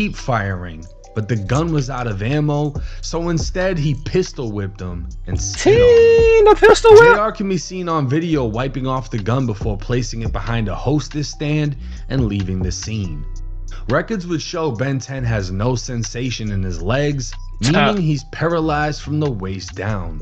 keep firing, but the gun was out of ammo, so instead he pistol whipped him and spit on him. The pistol whip? JR can be seen on video wiping off the gun before placing it behind a hostess stand and leaving the scene. Records would show Ben10 has no sensation in his legs, meaning he's paralyzed from the waist down.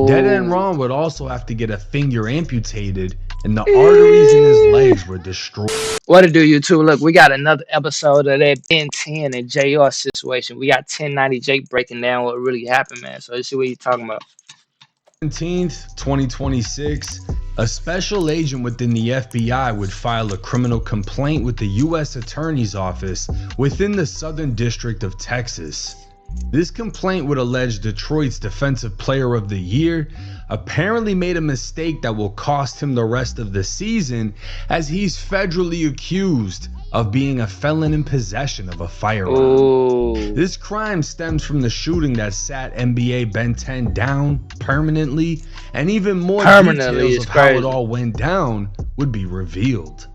Dead End Ron would also have to get a finger amputated, and the arteries in his legs were destroyed. What to do, YouTube? Look, we got another episode of that Ben10 and JR situation. We got 1090 Jake breaking down what really happened, man. So let's see what he's talking about. 17th, 2026, a special agent within the FBI would file a criminal complaint with the U.S. Attorney's Office within the Southern District of Texas. This complaint would allege Detroit's Defensive Player of the Year apparently made a mistake that will cost him the rest of the season, as he's federally accused of being a felon in possession of a firearm. This crime stems from the shooting that sat NBA Ben10 down permanently, and even more details of how it all went down would be revealed.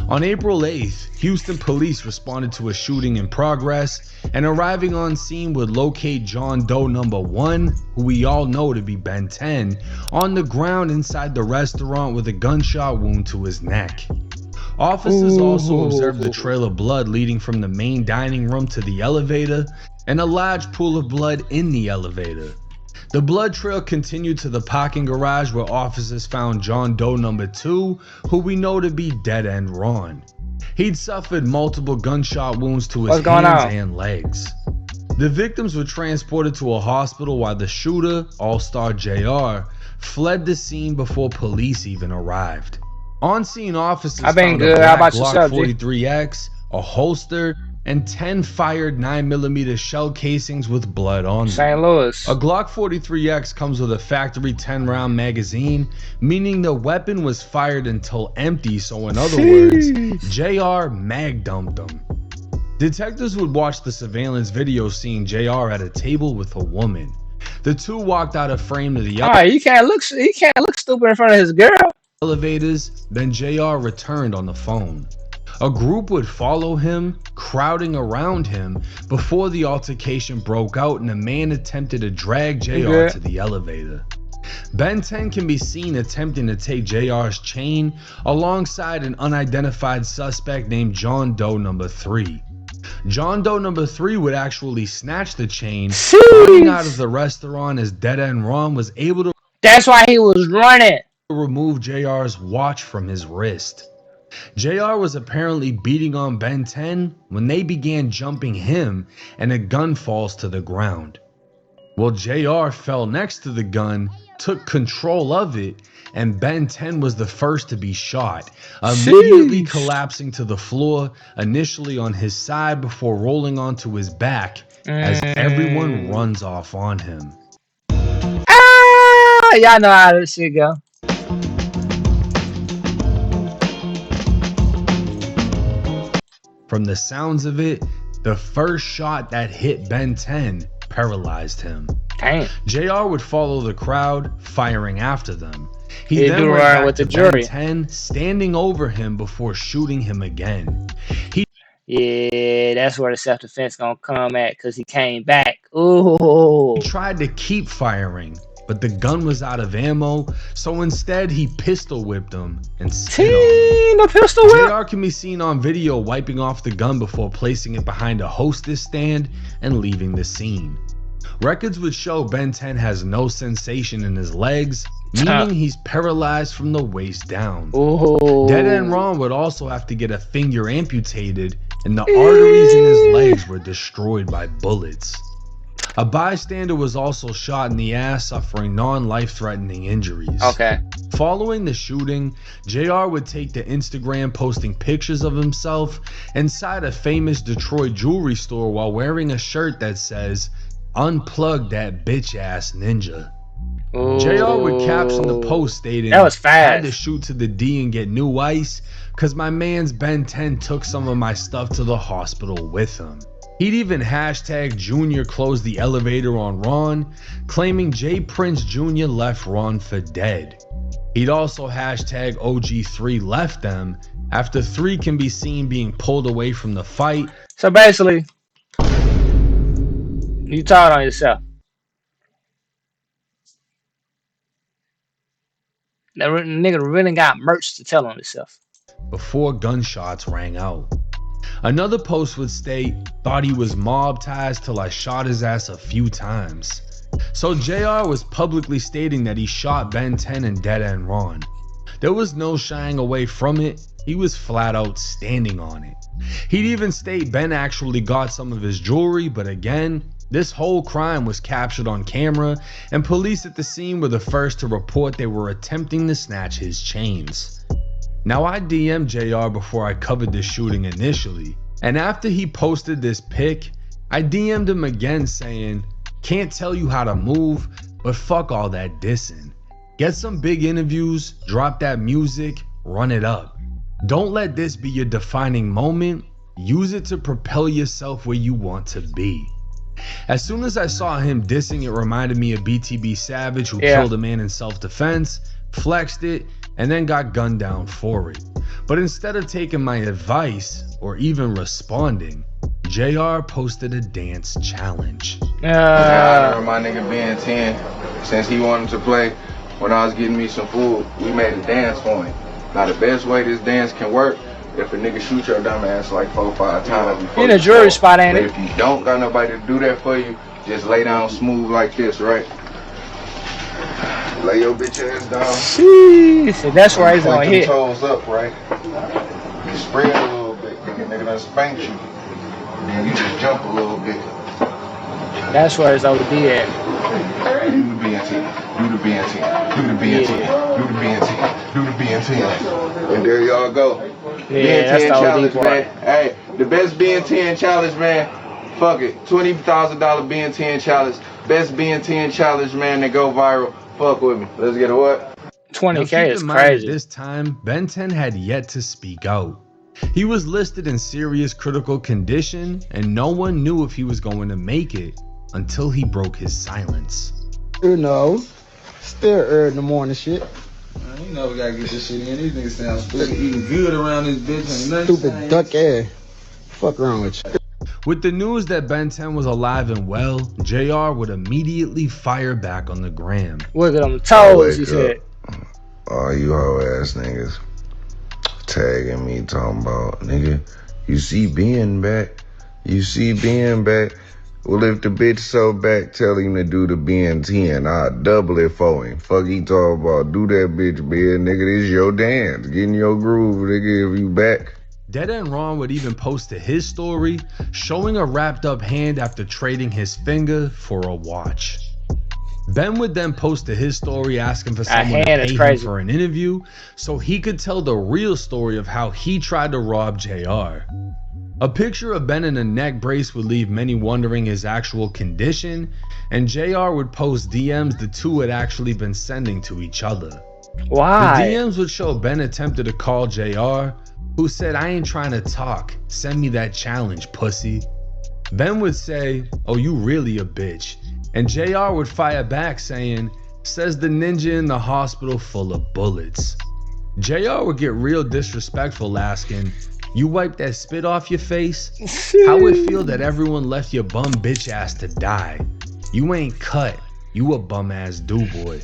On April 8th, Houston police responded to a shooting in progress, and arriving on scene would locate John Doe number 1, who we all know to be Ben10, on the ground inside the restaurant with a gunshot wound to his neck. Officers also observed the trail of blood leading from the main dining room to the elevator, and a large pool of blood in the elevator. The blood trail continued to the parking garage, where officers found John Doe number 2, who we know to be Dead End Ron. He'd suffered multiple gunshot wounds to his hands and legs. The victims were transported to a hospital while the shooter, AllStar JR, fled the scene before police even arrived. On-scene officers found a black Glock 43X, a holster, and 10 fired 9mm shell casings with blood on them. St. Louis. A Glock 43X comes with a factory 10-round magazine, meaning the weapon was fired until empty, so in other words, JR mag dumped them. Detectives would watch the surveillance video seeing JR at a table with a woman. The two walked out of frame to the he can't look stupid in front of his girl. Elevators, then JR returned on the phone. A group would follow him, crowding around him, before the altercation broke out and a man attempted to drag JR to the elevator. Ben10 can be seen attempting to take JR's chain alongside an unidentified suspect named John Doe number 3. John Doe number 3 would actually snatch the chain, running out of the restaurant as Dead End Ron was able to— That's why he was running. —remove JR's watch from his wrist. JR was apparently beating on Ben10 when they began jumping him, and a gun falls to the ground. Well, JR fell next to the gun, took control of it, and Ben10 was the first to be shot, immediately collapsing to the floor, initially on his side before rolling onto his back as everyone runs off on him. Y'all know how this shit go. From the sounds of it, the first shot that hit Ben10 paralyzed him. Damn. JR would follow the crowd, firing after them. He then went back with the jury, Ben10 standing over him before shooting him again. Yeah, that's where the self-defense gonna come at, because he came back. Ooh. He tried to keep firing, but the gun was out of ammo, so instead he pistol whipped him and spit on him. The pistol whip? JR can be seen on video wiping off the gun before placing it behind a hostess stand and leaving the scene. Records would show Ben10 has no sensation in his legs, meaning he's paralyzed from the waist down. Dead End Ron would also have to get a finger amputated, and the arteries in his legs were destroyed by bullets. A bystander was also shot in the ass, suffering non-life-threatening injuries. Following the shooting, JR would take to Instagram, posting pictures of himself inside a famous Detroit jewelry store while wearing a shirt that says, "Unplug that bitch-ass ninja." JR would caption the post stating, "That was fast. Had to shoot to the D and get new ice, cause my man's Ben10 took some of my stuff to the hospital with him." He'd even hashtag Junior closed the elevator on Ron, claiming J Prince Jr. left Ron for dead. He'd also hashtag OG3 left them, after 3 can be seen being pulled away from the fight, So basically, you told on yourself. That nigga really got merch to tell on himself. Before gunshots rang out. Another post would state, thought he was mob-tized till I shot his ass a few times. So JR was publicly stating that he shot Ben10 and Dead End Ron. There was no shying away from it, he was flat out standing on it. He'd even state Ben actually got some of his jewelry, but again, this whole crime was captured on camera, and police at the scene were the first to report they were attempting to snatch his chains. Now I DM'd JR before I covered this shooting initially, and after he posted this pic, I DM'd him again saying, can't tell you how to move, but fuck all that dissing. Get some big interviews, drop that music, run it up. Don't let this be your defining moment, use it to propel yourself where you want to be. As soon as I saw him dissing, it reminded me of BTB Savage, who killed a man in self-defense, flexed it, and then got gunned down for it. But instead of taking my advice or even responding, JR posted a dance challenge. In honor of my nigga Ben10, since he wanted to play, when I was getting me some food, we made a dance for him. Now the best way this dance can work, if a nigga shoot your dumb ass like 4 or 5 times before in a jury spot, ain't it? If you don't got nobody to do that for you, just lay down smooth like this, right? Lay your bitch ass down. Jeez, that's where he's gonna hit. Toes up, right? You spread a little bit, nigga done spank you. Then you just jump a little bit. That's where his OD at. Do the BNT, do the BNT, do the BNT, do the BNT, do the BNT. And there y'all go. Yeah, that's the challenge, OD man. Hey, the best Ben10 challenge, man. Fuck it. $20,000 Ben10 challenge. Best Ben10 challenge, man, that go viral. Fuck with me. Let's get a what? 20K is crazy. At this time, Ben10 had yet to speak out. He was listed in serious critical condition, and no one knew if he was going to make it until he broke his silence. You know, still early in the morning shit. Man, you know we gotta get this shit in. These niggas sound stupid, eating good around this bitch. Ain't Stupid duck ass. Fuck wrong with you. With the news that Ben10 was alive and well, JR would immediately fire back on the gram. Look at them toes, he said. All you hoe ass niggas tagging me, talking about, nigga, you see Ben back. You see Ben back. Well, if the bitch so back, tell him to do the Ben10. I'll double it for him. Fuck he talking about. Do that bitch, Ben. Nigga, this your dance. Get in your groove, nigga, if you back. Dead End Ron would even post to his story, showing a wrapped up hand after trading his finger for a watch. Ben would then post to his story asking for someone to pay him for an interview so he could tell the real story of how he tried to rob JR. A picture of Ben in a neck brace would leave many wondering his actual condition, and JR would post DMs the two had actually been sending to each other. Why? The DMs would show Ben attempted to call JR, who said, I ain't trying to talk, send me that challenge, pussy. Ben would say, oh, you really a bitch, and JR would fire back saying, says the ninja in the hospital full of bullets. JR would get real disrespectful asking, you wipe that spit off your face? How it feel that everyone left your bum bitch ass to die? You ain't cut, you a bum ass do-boy.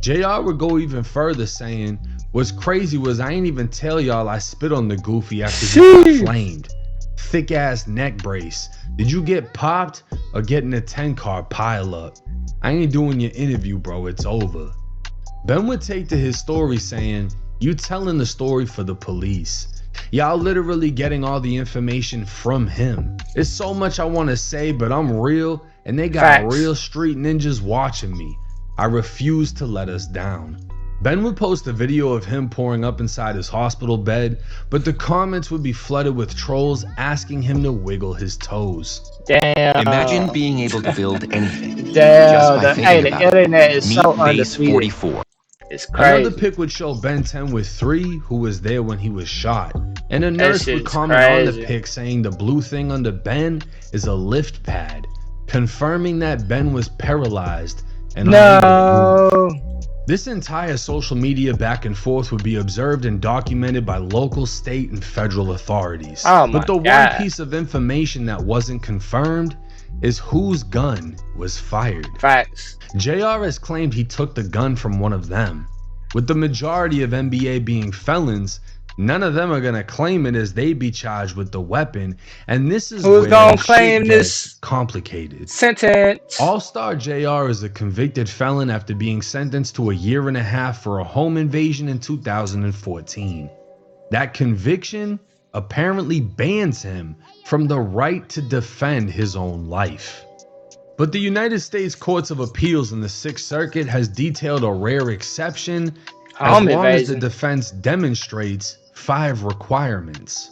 JR would go even further saying, what's crazy was I ain't even tell y'all I spit on the goofy after he got flamed. Thick ass neck brace. Did you get popped or get in a 10-car pile up? I ain't doing your interview, bro, it's over. Ben would take to his story saying, you telling the story for the police. Y'all literally getting all the information from him. It's so much I want to say, but I'm real and they got real street ninjas watching me. I refuse to let us down. Ben would post a video of him pouring up inside his hospital bed, but the comments would be flooded with trolls asking him to wiggle his toes. Damn. Imagine being able to build anything. Damn. Just by Hey, the thinking about internet is it. so Meat Base undefeated. 44. It's crazy. Another pic would show Ben10 with 3 who was there when he was shot. And a nurse would comment on the pic saying the blue thing under Ben is a lift pad, confirming that Ben was paralyzed and unable to move. This entire social media back and forth would be observed and documented by local, state, and federal authorities. Oh my But the God. one piece of information that wasn't confirmed is whose gun was fired. Facts. JR has claimed he took the gun from one of them. With the majority of NBA being felons, none of them are gonna claim it as they be charged with the weapon, and this is Who's where gonna shit claim gets this complicated. sentence? AllStar JR is a convicted felon after being sentenced to 1.5 years for a home invasion in 2014. That conviction apparently bans him from the right to defend his own life. But the United States Courts of Appeals in the Sixth Circuit has detailed a rare exception as Home long as the invasion. defense demonstrates 5 requirements.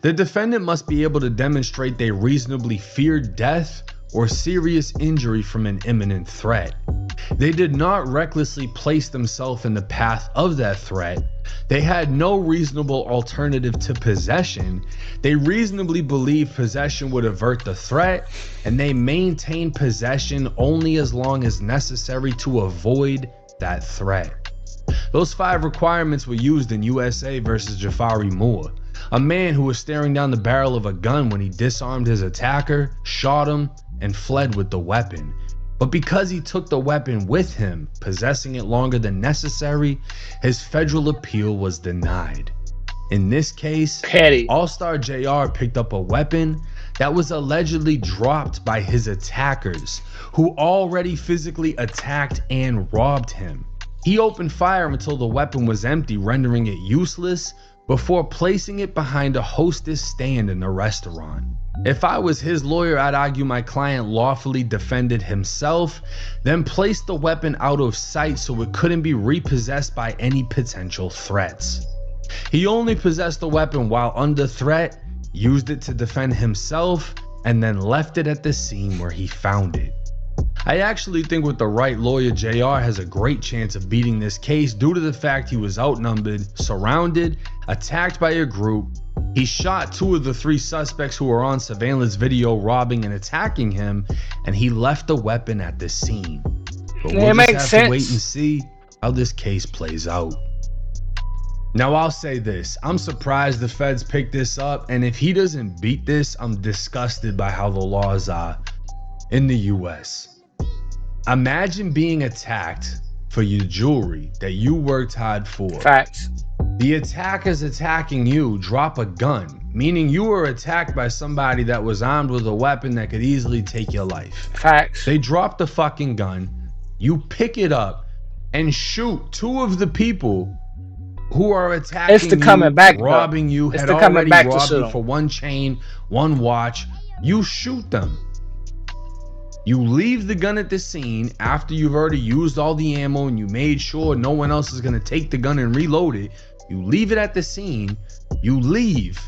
The defendant must be able to demonstrate they reasonably feared death or serious injury from an imminent threat. They did not recklessly place themselves in the path of that threat. They had no reasonable alternative to possession. They reasonably believed possession would avert the threat, and they maintained possession only as long as necessary to avoid that threat. Those 5 requirements were used in USA versus Jafari Moore, a man who was staring down the barrel of a gun when he disarmed his attacker, shot him, and fled with the weapon. But because he took the weapon with him, possessing it longer than necessary, his federal appeal was denied. In this case, Petty. AllStar JR picked up a weapon that was allegedly dropped by his attackers, who already physically attacked and robbed him. He opened fire until the weapon was empty, rendering it useless, before placing it behind a hostess stand in the restaurant. If I was his lawyer, I'd argue my client lawfully defended himself, then placed the weapon out of sight so it couldn't be repossessed by any potential threats. He only possessed the weapon while under threat, used it to defend himself, and then left it at the scene where he found it. I actually think with the right lawyer, JR has a great chance of beating this case due to the fact he was outnumbered, surrounded, attacked by a group. He shot 2 of the 3 suspects who were on surveillance video robbing and attacking him, and he left the weapon at the scene. But we'll just have to wait and see how this case plays out. Now I'll say this, I'm surprised the feds picked this up, and if he doesn't beat this, I'm disgusted by how the laws are in the US. Imagine being attacked for your jewelry that you worked hard for. Facts. The attackers attacking you drop a gun, meaning you were attacked by somebody that was armed with a weapon that could easily take your life. Facts. They drop the fucking gun, you pick it up and shoot 2 of the people who are attacking It's the coming back, robbing you, it's had the coming already back to robbed shoot you 'em. for 1 chain, 1 watch. You shoot them. You leave the gun at the scene after you've already used all the ammo and you made sure no one else is going to take the gun and reload it. You leave it at the scene, you leave,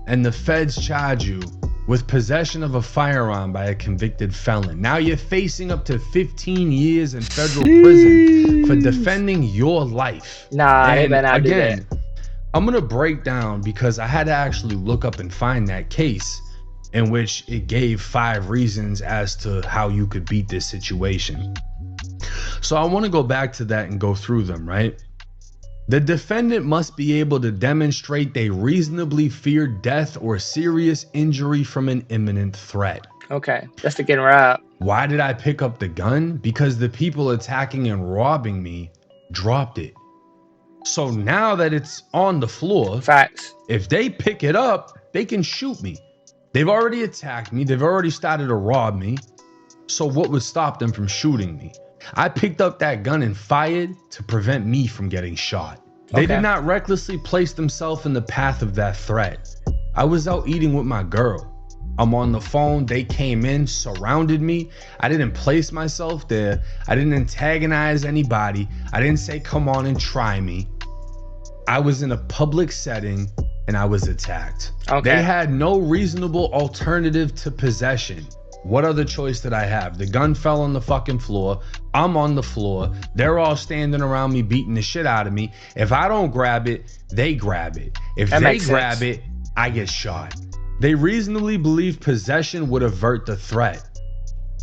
and the feds charge you with possession of a firearm by a convicted felon. Now you're facing up to 15 years in federal prison for defending your life. Nah, they And better not do again, that. I'm going to break down because I had to actually look up and find that case in which it gave 5 reasons as to how you could beat this situation. So I want to go back to that and go through them, right? The defendant must be able to demonstrate they reasonably fear death or serious injury from an imminent threat. Okay, that's the getting robbed. Why did I pick up the gun? Because the people attacking and robbing me dropped it. So now that it's on the floor, Facts. if they pick it up, they can shoot me. They've already attacked me. They've already started to rob me. So what would stop them from shooting me? I picked up that gun and fired to prevent me from getting shot. They Okay. did not recklessly place themselves in the path of that threat. I was out eating with my girl. I'm on the phone. They came in, surrounded me. I didn't place myself there. I didn't antagonize anybody. I didn't say, come on and try me. I was in a public setting and I was attacked. Okay. They had no reasonable alternative to possession. What other choice did I have? The gun fell on the fucking floor. I'm on the floor. They're all standing around me, beating the shit out of me. If I don't grab it, they grab it. If That they makes grab sense. it, I get shot. They reasonably believe possession would avert the threat.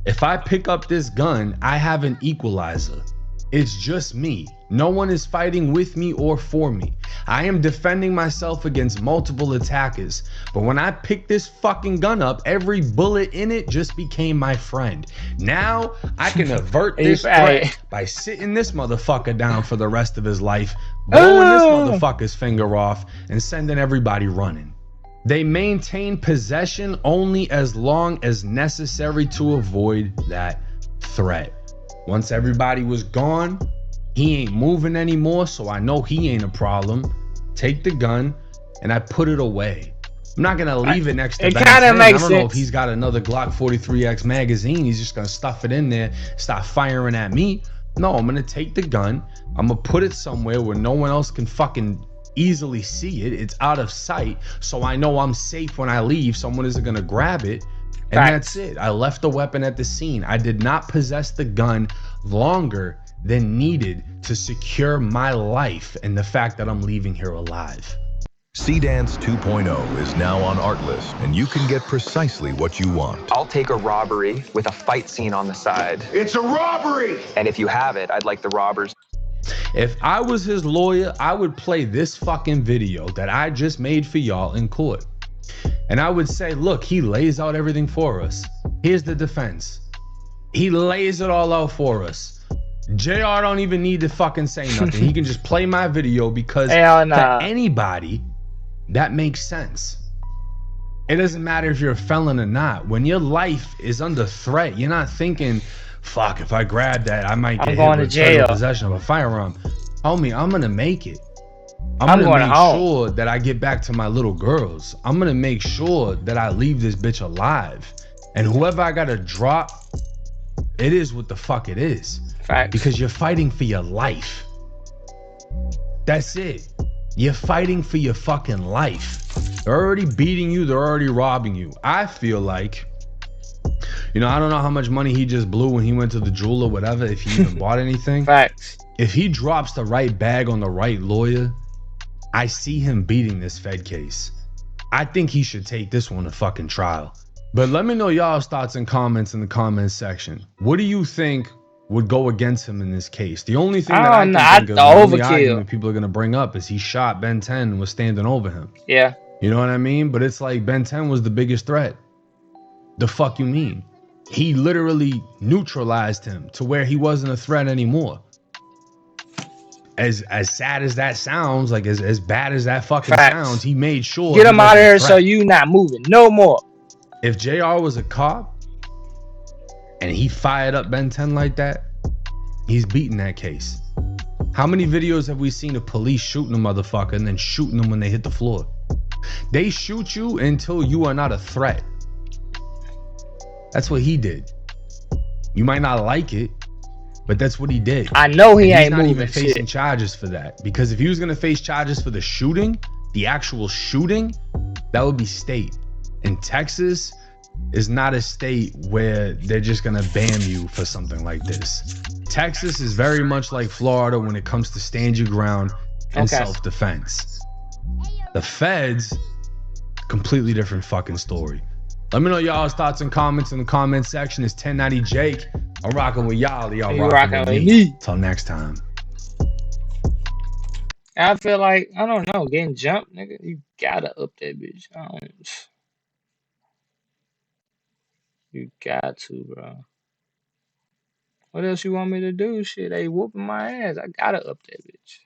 If I pick up this gun, I have an equalizer. It's just me. No one is fighting with me or for me. I am defending myself against multiple attackers. But when I picked this fucking gun up, every bullet in it just became my friend. Now I can avert this threat by sitting this motherfucker down for the rest of his life, blowing this motherfucker's finger off, and sending everybody running. They maintain possession only as long as necessary to avoid that threat. Once everybody was gone, he ain't moving anymore, so I know he ain't a problem. Take the gun, and I put it away. I'm not gonna leave it next to Ben10. I don't know if he's got another Glock 43X magazine. He's just gonna stuff it in there, start firing at me. No, I'm gonna take the gun. I'm gonna put it somewhere where no one else can fucking easily see it. It's out of sight, so I know I'm safe when I leave. Someone isn't gonna grab it. And that's it. I left the weapon at the scene. I did not possess the gun longer than needed to secure my life and the fact that I'm leaving here alive. C-Dance 2.0 is now on Artlist, and you can get precisely what you want. I'll take a robbery with a fight scene on the side. It's a robbery! And if you have it, I'd like the robbers. If I was his lawyer, I would play this fucking video that I just made for y'all in court. And I would say, look, he lays out everything for us. Here's the defense. He lays it all out for us. JR don't even need to fucking say nothing. He can just play my video because to anybody, that makes sense. It doesn't matter if you're a felon or not. When your life is under threat, you're not thinking, fuck, if I grab that, I might get hit with federal possession of a firearm. Homie, I'm gonna make it. I'm gonna make sure that I get back to my little girls. I'm gonna make sure that I leave this bitch alive. And whoever I gotta drop, it is what the fuck it is. Facts. Because you're fighting for your life. That's it. You're fighting for your fucking life. They're already beating you. They're already robbing you. I feel like, you know, I don't know how much money he just blew when he went to the jeweler or whatever, if he even bought anything. Facts. If he drops the right bag on the right lawyer, I see him beating this Fed case. I think he should take this one to fucking trial. But let me know y'all's thoughts and comments in the comments section. What do you think would go against him in this case? The only thing that I can think of, the only argument people are gonna bring up is he shot Ben10 and was standing over him. Yeah. You know what I mean? But it's like Ben10 was the biggest threat. The fuck you mean? He literally neutralized him to where he wasn't a threat anymore. As sad as that sounds, like as bad as that fucking sounds, he made sure. Get him out of here so you not moving no more. If JR was a cop and he fired up Ben10 like that, he's beating that case. How many videos have we seen of police shooting a motherfucker and then shooting them when they hit the floor? They shoot you until you are not a threat. That's what he did. You might not like it, but that's what he did. I know he ain't moving. He's not even facing charges for that, because if he was gonna face charges for the shooting, the actual shooting, that would be state. And Texas is not a state where they're just gonna ban you for something like this. Texas is very much like Florida when it comes to stand your ground and self-defense. The feds, completely different fucking story. Let me know y'all's thoughts and comments in the comment section. It's 1090 Jake. I'm rocking with y'all. Y'all rocking with me. Till next time. I feel like, I don't know, getting jumped, nigga. You gotta up that bitch. You got to, bro. What else you want me to do? Shit, they whooping my ass. I gotta up that bitch.